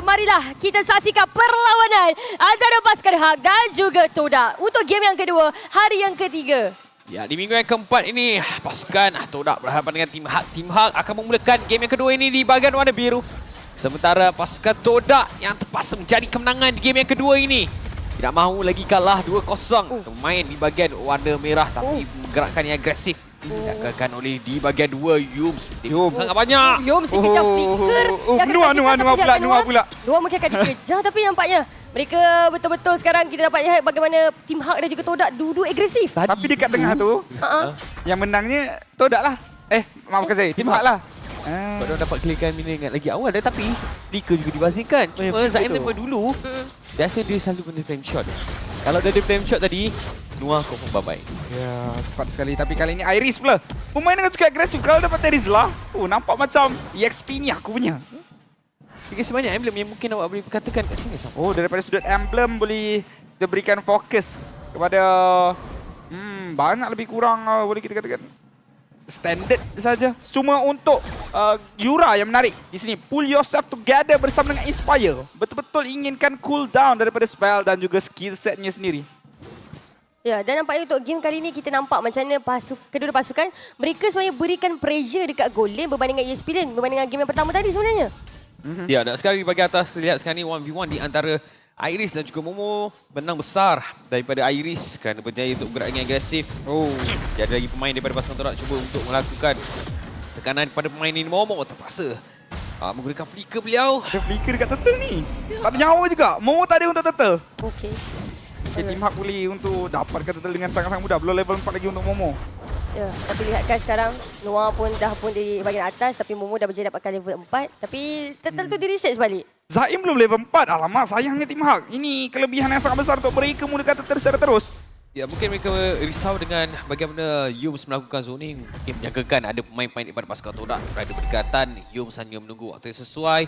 marilah kita saksikan perlawanan antara pasukan Hak dan juga Todak untuk game yang kedua, hari yang ketiga. Ya, di minggu yang keempat ini, pasukan Todak berhadapan dengan tim Hak. Tim Hak akan memulakan game yang kedua ini di bahagian warna biru. Sementara pasukan Todak yang terpaksa mencari kemenangan di game yang kedua ini. Tidak mahu lagi kalah 2-0. Main di bahagian warna merah tapi gerakan yang agresif. Dilakukan oleh di bahagian 2 Yums. Sangat banyak. Yums dikejar flicker. Nuah pula. Nuah mungkin akan dikejar tapi nampaknya mereka betul-betul sekarang kita dapat lihat bagaimana tim Hak dan juga Todak dua-dua agresif. Tapi dekat tengah tu, yang menangnya Todak lah. Maafkan saya, tim Hak lah. Mereka dapat clearkan minion lagi awal dah, tapi flicker juga dibasingkan. Cuma Zaim memang dulu biasa dia selalu guna flame shot. Kalau dia ada flame shot tadi, Nuah confirm bye-bye. Ya, tepat sekali. Tapi kali ini Iris pula pemain dengan cukup agresif. Kalau dapat Terizla, nampak macam EXP ni aku punya. Tiga sebanyak emblem yang mungkin awak boleh katakan kat sini. Daripada sudut emblem boleh kita berikan fokus kepada banyak lebih kurang boleh kita katakan standard saja. Cuma untuk Yura yang menarik di sini, pull yourself together bersama dengan Inspire. Betul-betul inginkan cooldown daripada spell dan juga skill setnya sendiri. Ya, dan nampaknya untuk game kali ini kita nampak macam mana kedua pasukan mereka sebenarnya berikan pressure dekat Golem berbanding dengan ESP Lane, berbanding dengan game yang pertama tadi sebenarnya. Ya, dan sekarang di bahagian atas kita lihat sekarang ni 1v1 di antara Iris dan juga Momo. Menang besar daripada Iris kerana berjaya untuk bergerak dengan agresif. Jadi lagi pemain daripada pasukan Todak cuba untuk melakukan tekanan kepada pemain ini. Momo terpaksa menggunakan flicker beliau. Ada flicker dekat turtle ni. Tak ada nyawa juga. Momo tak ada untuk turtle. Okey. Tim Hak boleh untuk dapatkan turtle dengan sangat-sangat mudah. Belum level 4 lagi untuk Momo. Ya, tapi lihatkan sekarang Noah pun di bahagian atas tapi Momo dah berjaya dapatkan level 4 tapi turtle tu di-reset balik. Zaim belum level 4. Alamak, sayangnya tim Hak. Ini kelebihan yang sangat besar untuk mereka mulakan turtle secara terus. Ya, mungkin mereka risau dengan bagaimana Yums melakukan zoning. Mungkin menjagakan ada pemain-pemain daripada pasukan Todak berada berdekatan. Yums hanya menunggu waktu yang sesuai.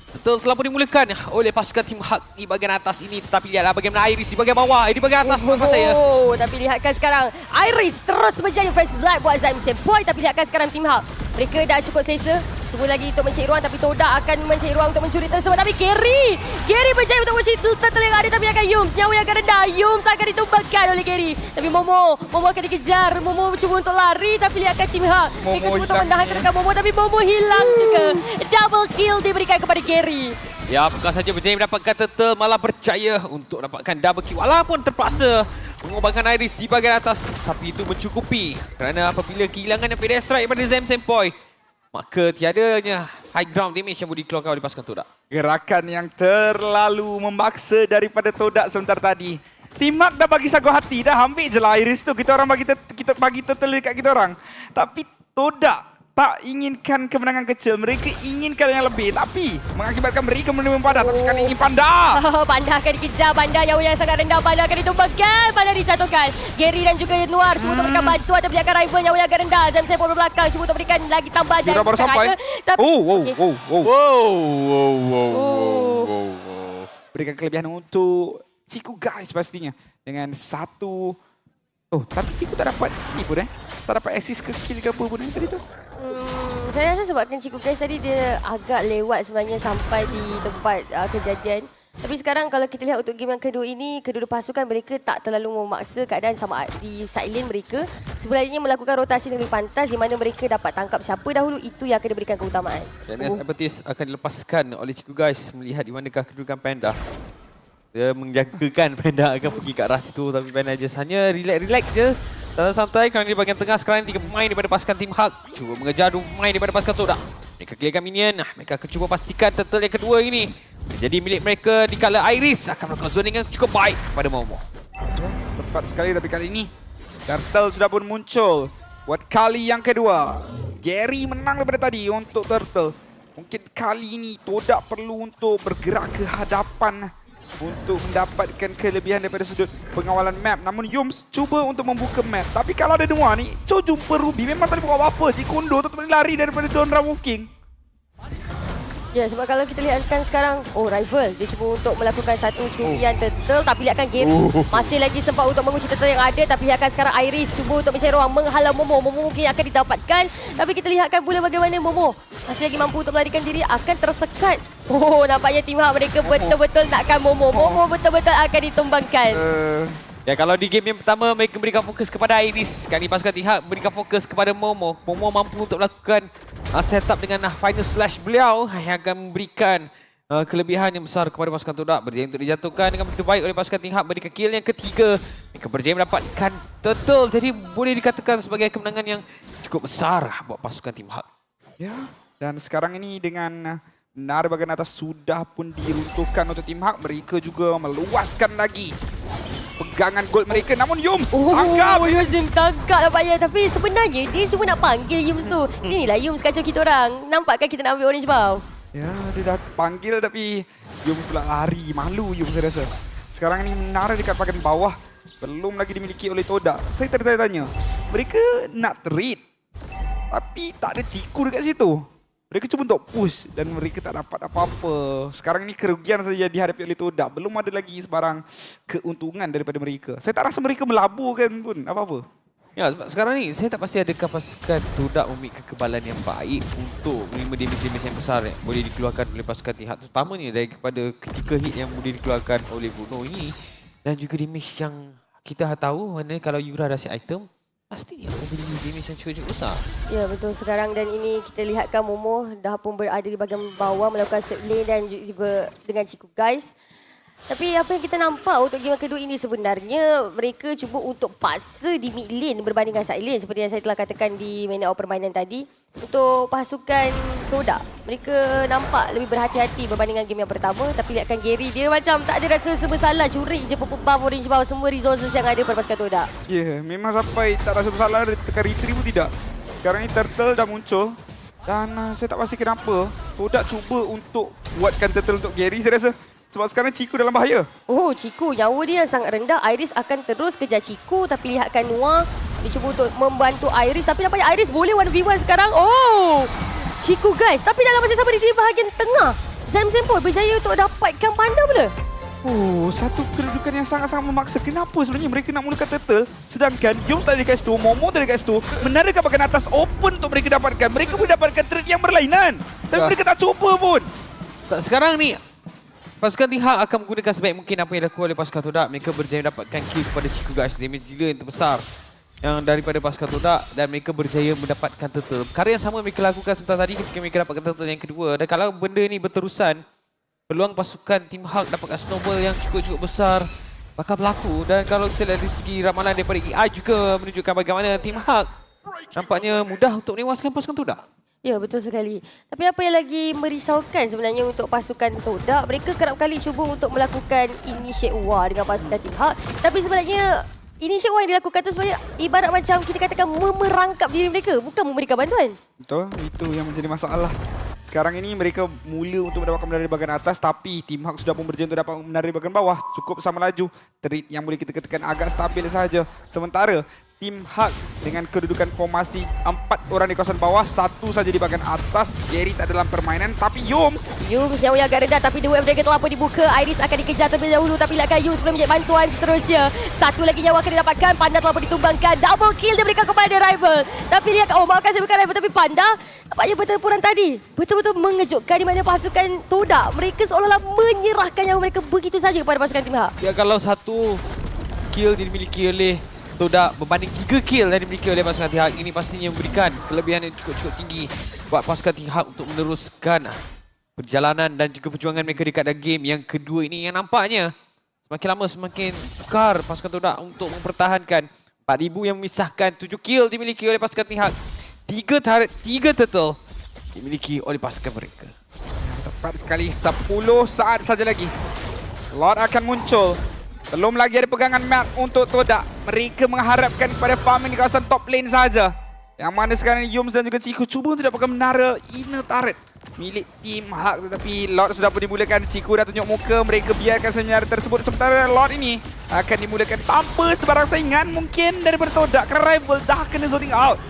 Betul telah pun dimulakan oleh pasukan tim Hak di bahagian atas ini. Tetapi lihatlah bagaimana Iris di bahagian bawah. Di bahagian atas saya. Tapi lihatkan sekarang Iris terus menjadi first blood buat Zaim Senpai. Tapi lihatkan sekarang tim Hak. Mereka dah cukup selesa. Tunggu lagi untuk mencari ruang tapi Todak akan mencari ruang untuk mencuri tersebut. Tapi Gary berjaya untuk mencuri turtle yang ada tapi akan Yums. Nyawa yang akan rendah. Yums akan ditumbangkan oleh Gary. Tapi Momo akan dikejar. Momo cuba untuk lari tapi lihatkan tim Hak. Mereka cuba untuk menahankan Momo tapi Momo hilang juga. Double kill diberikan kepada Gary. Ya, bukan saja berjaya mendapatkan turtle, malah berjaya untuk dapatkan double kill. Walaupun terpaksa mengorbankan Iris di bahagian atas. Tapi itu mencukupi. Kerana apabila kehilangan Pedal Strike daripada Zaim Senpai, maka tiadanya high ground damage yang boleh dikeluarkan oleh pasukan Todak. Gerakan yang terlalu memaksa daripada Todak sebentar tadi. Tim Hak dah bagi sagu hati, dah ambil je lah Iris tu. Kita orang bagi turtle dekat kita orang. Tapi Todak tak inginkan kemenangan kecil. Mereka inginkan yang lebih. Tapi mengakibatkan mereka menerima Panda. Tapi kali ini Panda. Panda akan dikejar. Panda nyawa yang sangat rendah. Panda akan ditumbangkan. Panda dijatuhkan. Gary dan juga Noir cuba untuk berikan bantuan. Tapi akan rival nyawa yang agak rendah. Zaim Senpai belakang cuba untuk berikan lagi tambahan. Dia baru sampai. Berikan kelebihan untuk Ciku guys pastinya. Dengan satu. Tapi Ciku tak dapat ni pun tak dapat assist ke kill ke apa pun tadi tu. Saya rasa sebabkan Ciku guys tadi dia agak lewat sebenarnya sampai di tempat kejadian. Tapi sekarang kalau kita lihat untuk game yang kedua ini, kedua pasukan mereka tak terlalu memaksa keadaan sama di side lane mereka. Sebenarnya melakukan rotasi dengan pantas di mana mereka dapat tangkap siapa dahulu, itu yang akan diberikan keutamaan. Dan Abatis akan dilepaskan oleh Ciku guys melihat di manakah kedudukan Panda. Dia menjagakan Panda akan pergi ke arah situ tapi Panda just hanya relax je. Santai kerana di bahagian tengah sekarang 3 pemain daripada pasukan tim Hak cuba mengejar 2 pemain daripada pasukan Todak. Mereka clearkan minion. Mereka akan cuba pastikan turtle yang kedua ini menjadi milik mereka di kala Iris akan melakukan zoning yang cukup baik pada Momo. Tepat sekali tapi kali ini turtle sudah pun muncul. Buat kali yang kedua. Gary menang daripada tadi untuk turtle. Mungkin kali ini Todak perlu untuk bergerak ke hadapan untuk mendapatkan kelebihan daripada sudut pengawalan map. Namun Yums cuba untuk membuka map. Tapi kalau ada Noah ni, jumpa Ruby memang tak boleh buat apa-apa. Cik Kondo tu boleh lari daripada Don Wolf King. Ya, sebab kalau kita lihatkan sekarang, rival. Dia cuba untuk melakukan satu curian turtle. Tapi lihatkan Gary masih lagi sempat untuk mengunci turtle yang ada. Tapi lihatkan sekarang Iris cuba untuk mencari ruang menghalau Momo. Momo mungkin akan didapatkan. Tapi kita lihatkan pula bagaimana Momo masih lagi mampu untuk melarikan diri, akan tersekat. Nampaknya tim hak mereka betul-betul nakkan Momo. Momo betul-betul akan ditumbangkan. Ya, kalau di game yang pertama mereka berikan fokus kepada Iris. Kali ini pasukan Tihak berikan fokus kepada Momo. Momo mampu untuk melakukan setup dengan final slash beliau yang akan memberikan kelebihan yang besar kepada pasukan Todak. Berjaya untuk dijatuhkan dengan begitu baik oleh pasukan Tihak, berikan kill yang ketiga. Mereka berjaya mendapatkan turtle. Jadi boleh dikatakan sebagai kemenangan yang cukup besar buat pasukan Tim Hak. Ya, dan sekarang ini dengan menara bagian atas sudah pun diruntuhkan untuk Tim Hak. Mereka juga meluaskan lagi pegangan gold mereka, namun Yums tangkap. Yums tangkap nampaknya. Tapi sebenarnya dia cuma nak panggil Yums tu. Inilah Yums kacau kita orang. Nampakkan kita nak ambil orange bow. Ya, dia dah panggil tapi Yums pula lari. Malu Yums saya rasa. Sekarang ini menara dekat bagian bawah belum lagi dimiliki oleh Todak. Saya tertanya-tanya, mereka nak trade tapi tak ada Ciku dekat situ. Mereka cuba untuk push dan mereka tak dapat apa-apa. Sekarang ini kerugian saja dihadapi oleh Todak. Belum ada lagi sebarang keuntungan daripada mereka. Saya tak rasa mereka melaburkan pun apa-apa. Ya, sebab sekarang ni saya tak pasti adakah pasukan Todak memiliki kekebalan yang baik untuk menerima damage yang besar yang boleh dikeluarkan oleh pasukan Tihak. Terutamanya daripada ketika hit yang boleh dikeluarkan oleh Bruno ini. Dan juga damage yang kita tahu mana kalau Yura dah set item, pastinya akan jadi damage yang cukup besar. Ya, betul sekarang. Dan ini kita lihatkan Momo dah pun berada di bahagian bawah melakukan short lane dan juga dengan Ciku guys. Tapi apa yang kita nampak untuk game kedua ini sebenarnya mereka cuba untuk paksa di mid lane berbandingkan side lane seperti yang saya telah katakan di minute of permainan tadi. Untuk pasukan Todak, mereka nampak lebih berhati-hati berbandingkan game yang pertama. Tapi lihatkan Gary, dia macam tak ada rasa bersalah, curi je buff, orange bawah semua resources yang ada pada pasukan Todak. Ya, memang sampai tak rasa bersalah tekan retrieve pun tidak. Sekarang ni turtle dah muncul dan saya tak pasti kenapa Todak cuba untuk buatkan turtle untuk Gary saya rasa. Sebab sekarang Ciku dalam bahaya. Ciku, nyawa dia yang sangat rendah. Iris akan terus kejar Ciku. Tapi lihatkan Noah, dia cuba untuk membantu Iris. Tapi nampaknya Iris boleh 1v1 sekarang. Ciku guys. Tapi dalam masa sama di bahagian tengah, Zam pun berjaya untuk dapatkan panda pula. Satu kedudukan yang sangat-sangat memaksa. Kenapa sebenarnya mereka nak mulakan turtle? Sedangkan Yums tak ada dekat situ, Momo tak ada dekat situ. Menara kat bahagian atas open untuk mereka dapatkan. Mereka boleh dapatkan trade yang berlainan. Tapi mereka tak cuba pun. Sekarang ni pasukan Tihak akan menggunakan sebaik mungkin apa yang dilakukan oleh pasukan Todak. Mereka berjaya mendapatkan kill kepada Ciku guys. Damage gila yang terbesar yang daripada pasukan Todak dan mereka berjaya mendapatkan turtle. Perkara yang sama mereka lakukan sebentar tadi ketika mereka dapatkan turtle yang kedua. Dan kalau benda ni berterusan, peluang pasukan Tim Hak dapatkan snowball yang cukup besar bakal berlaku. Dan kalau kita lihat dari segi ramalan daripada EI juga menunjukkan bagaimana Tim Hak nampaknya mudah untuk menewaskan pasukan Todak. Ya, betul sekali. Tapi apa yang lagi merisaukan sebenarnya untuk pasukan Todak, mereka kerap kali cuba untuk melakukan initiate war dengan pasukan Tim Hak. Tapi sebenarnya initiate war yang dilakukan tu sebenarnya ibarat macam kita katakan memerangkap diri mereka, bukan memberikan bantuan. Betul, itu yang menjadi masalah. Sekarang ini mereka mula untuk mendapatkan menara di bahagian atas, tapi Tim Hak sudah pun berjaya untuk dapat menara di bahagian bawah. Cukup sama laju. Trade yang boleh kita katakan agak stabil saja. Sementara Tim Hak dengan kedudukan formasi 4 orang di kawasan bawah, 1 saja di bahagian atas. Gary tak dalam permainan, tapi Yums nyawa yang agak rendah, tapi The Wave Dragon telah pun dibuka. Iris akan dikejar terlebih dahulu, tapi lihatkan Yums belum menjadi bantuan seterusnya. Satu lagi nyawa akan didapatkan. Panda telah pun ditumbangkan. Double kill diberikan kepada rival. Tapi lihat, maafkan saya bukan rival, tapi Panda nampaknya pertempuran tadi betul-betul mengejutkan di mana pasukan Todak mereka seolah-olah menyerahkan nyawa mereka begitu saja kepada pasukan Tim Hak. Ya, kalau satu kill dimiliki oleh Todak berbanding 3 kill yang dimiliki oleh pasukan Tihak, ini pastinya memberikan kelebihan yang cukup tinggi buat pasukan Tihak untuk meneruskan perjalanan dan juga perjuangan mereka dekat dalam game yang kedua ini, yang nampaknya semakin lama semakin sukar pasukan Todak untuk mempertahankan 4,000 yang memisahkan. 7 kill dimiliki oleh pasukan Tihak, 3 turret, 3 turtle dimiliki oleh pasukan mereka. tepat sekali. 10 saat saja lagi Lord akan muncul. Belum lagi ada pegangan map untuk Todak. Mereka mengharapkan kepada farming di kawasan top lane saja. Yang mana sekarang Yums dan juga Ciku cuba untuk dapatkan menara inner turret milik Tim Hak. Tetapi Lord sudah pun dimulakan. Ciku dah tunjuk muka. Mereka biarkan menara tersebut. Sementara Lord ini akan dimulakan tanpa sebarang saingan mungkin daripada Todak. Kerana rival dah kena zoning out.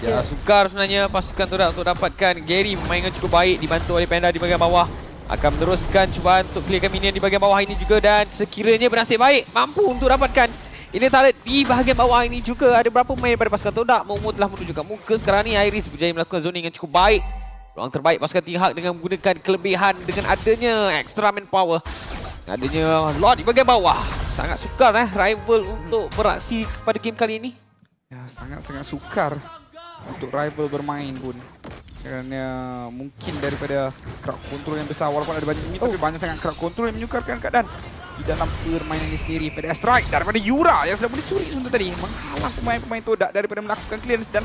Ya, sukar sebenarnya pasukan Todak untuk dapatkan. Gary bermain dengan cukup baik, dibantu oleh Panda di bahagian bawah. Akan meneruskan cubaan untuk clearkan minion di bahagian bawah ini juga, dan sekiranya bernasib baik mampu untuk dapatkan ini turret di bahagian bawah ini juga. Ada berapa pemain daripada pasukan Todak. Momo telah menuju ke muka sekarang ni. Iris berjaya melakukan zoning yang cukup baik. Peluang terbaik pasukan Team Hawk dengan menggunakan kelebihan dengan adanya extra manpower. Adanya Lord di bahagian bawah. Sangat sukar rival untuk beraksi pada game kali ini. Ya, sangat-sangat sukar untuk rival bermain pun. Kerana mungkin daripada crowd control yang besar, walaupun ada banyak ini, tapi banyak sangat crowd control yang menyukarkan keadaan di dalam permainan ini sendiri. Pada strike daripada Yura yang sudah boleh curi sebentar tadi, menghalang pemain-pemain Todak daripada melakukan clearance, dan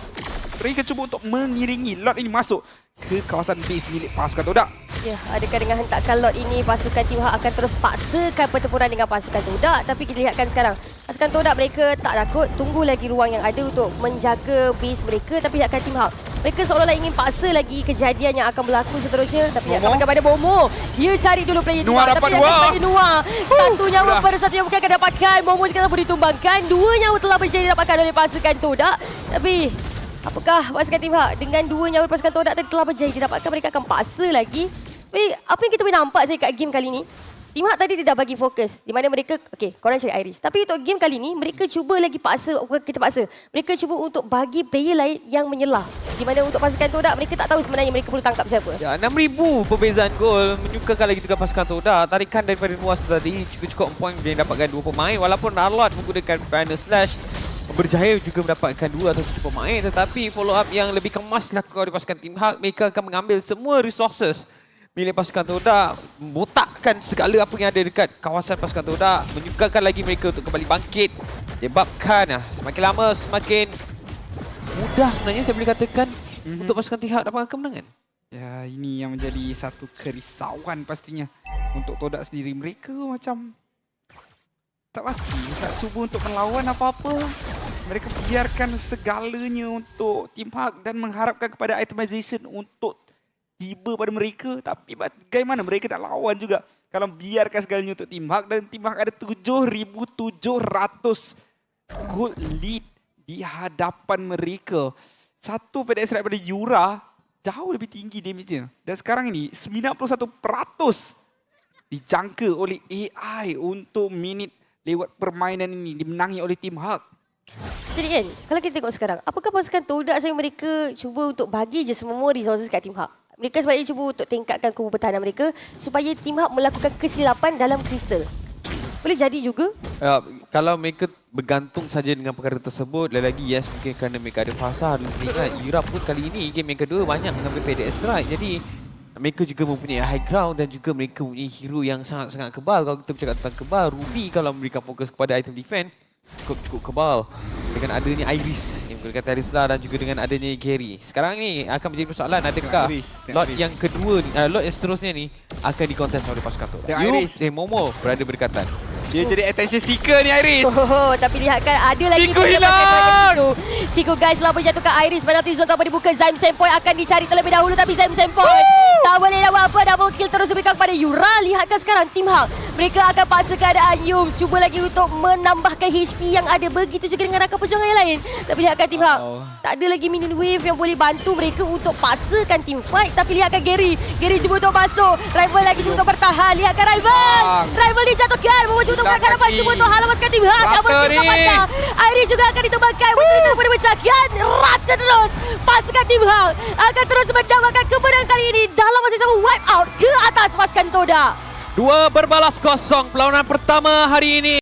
mereka cuba untuk mengiringi Lord ini masuk ke kawasan base milik pasukan Todak. Ya, adakah dengan hentakan Lord ini pasukan Team Hawk akan terus paksakan pertempuran dengan pasukan Todak? Tapi kita lihatkan sekarang, pasukan Todak mereka tak takut, tunggu lagi ruang yang ada untuk menjaga base mereka. Tapi lihatkan Team Hawk, mereka seolah-olah ingin paksa lagi kejadian yang akan berlaku seterusnya. Tapi lihatkan bagaimana Momo, dia cari dulu player Team Hawk, tapi lihatkan sebagai Noah. Satu nyawa per satu yang mungkin akan dapatkan. Momo juga telah ditumbangkan, 2 nyawa telah berjaya didapatkan oleh pasukan Todak. Tapi apakah pasukan Team Hawk dengan 2 nyawa pasukan Todak tadi telah berjaya didapatkan, mereka akan paksa lagi? Tapi apa yang kita boleh nampak saya kat game kali ni, Team Hawk tadi tidak bagi fokus. Di mana mereka, okey, korang cari Iris. Tapi untuk game kali ni, mereka cuba lagi paksa, kita paksa. Mereka cuba untuk bagi player lain yang menyelah. Di mana untuk pasukan Todak, mereka tak tahu sebenarnya mereka perlu tangkap siapa. Ya, 6,000 perbezaan gol menyukakan lagi juga pasukan Todak. Tarikan daripada Nuas tadi cukup poin dia dapatkan 2 pemain. Walaupun Arlot menggunakan Banner Slash, berjaya juga mendapatkan 2 atau 7 pemain. Tetapi follow up yang lebih kemas dilakukan oleh pasukan Team Hawk. Mereka akan mengambil semua resources milik pasukan Todak, membotakkan segala apa yang ada dekat kawasan pasukan Todak, menyukakan lagi mereka untuk kembali bangkit. Menyebabkan semakin lama semakin mudah sebenarnya saya boleh katakan untuk pasukan Team Hawk dapatkan kemenangan. Ya, ini yang menjadi satu kerisauan pastinya untuk Todak sendiri. Mereka macam tak pasti, tak cuba untuk melawan apa-apa. Mereka biarkan segalanya untuk Team Hawk dan mengharapkan kepada itemization untuk tiba pada mereka. Tapi bagaimana mereka nak lawan juga kalau biarkan segalanya untuk Team Hawk, dan Team Hawk ada 7,700 gold lead di hadapan mereka. Satu PDS daripada Yura jauh lebih tinggi damage-nya. Dan sekarang ini 91% dijangka oleh AI untuk minit lewat permainan ini dimenangi oleh Team Hawk. Jadi kan, kalau kita tengok sekarang, apakah pasukan Todak sebenarnya mereka cuba untuk bagi je semua resources kat Team Hawk? Mereka sebenarnya cuba untuk tingkatkan kubu pertahanan mereka supaya Team Hawk melakukan kesilapan dalam kristal. Boleh jadi juga. Kalau mereka bergantung saja dengan perkara tersebut, lagi yes, mungkin kerana mereka ada fasa. Ingat, Yura pun kali ini game yang kedua banyak mengambil PDS strike. Jadi mereka juga mempunyai high ground dan juga mereka mempunyai hero yang sangat-sangat kebal. Kalau kita bercakap tentang kebal, Ruby kalau memberikan fokus kepada item defense cukup kebal. Dengan adanya Iris yang menggunakan Terisla dan juga dengan adanya Gary. Sekarang ni akan menjadi persoalan, adakah lot yang kedua, lot yang seterusnya ni akan dikontes oleh pasukan Todak. Momo berada berdekatan. Dia jadi attention seeker ni Iris. Tapi lihatkan ada lagi Chico hilang. Chico guys telah menjatuhkan Iris. Penalty zone tak boleh dibuka. Zaim Sempoy akan dicari terlebih dahulu, tapi Zaim Sempoy tak boleh dapat apa. Double kill terus diberikan kepada Yura. Lihatkan sekarang Team Hawk, mereka akan paksa keadaan Yums cuba lagi untuk menambahkan HP yang ada. Begitu juga dengan rakan perjuangan yang lain. Tapi lihatkan Team Hawk, tak ada lagi minion wave yang boleh bantu mereka untuk paksakan team fight. Tapi lihatkan Gary cuba untuk masuk. Rival lagi cuba untuk bertahan. Lihatkan Rival dijatuhkan. Momo cuba untuk berangkat dapat cuba untuk halau pasukan Team Hawk. Double kill patah. Iris juga akan ditumbangkan. Musuh boleh pecahkan. Rata terus. Pasukan Team Hawk akan terus mendapatkan kemenangan kali ini dalam masa sama wipe out ke atas pasukan Todak. 2-0 perlawanan pertama hari ini.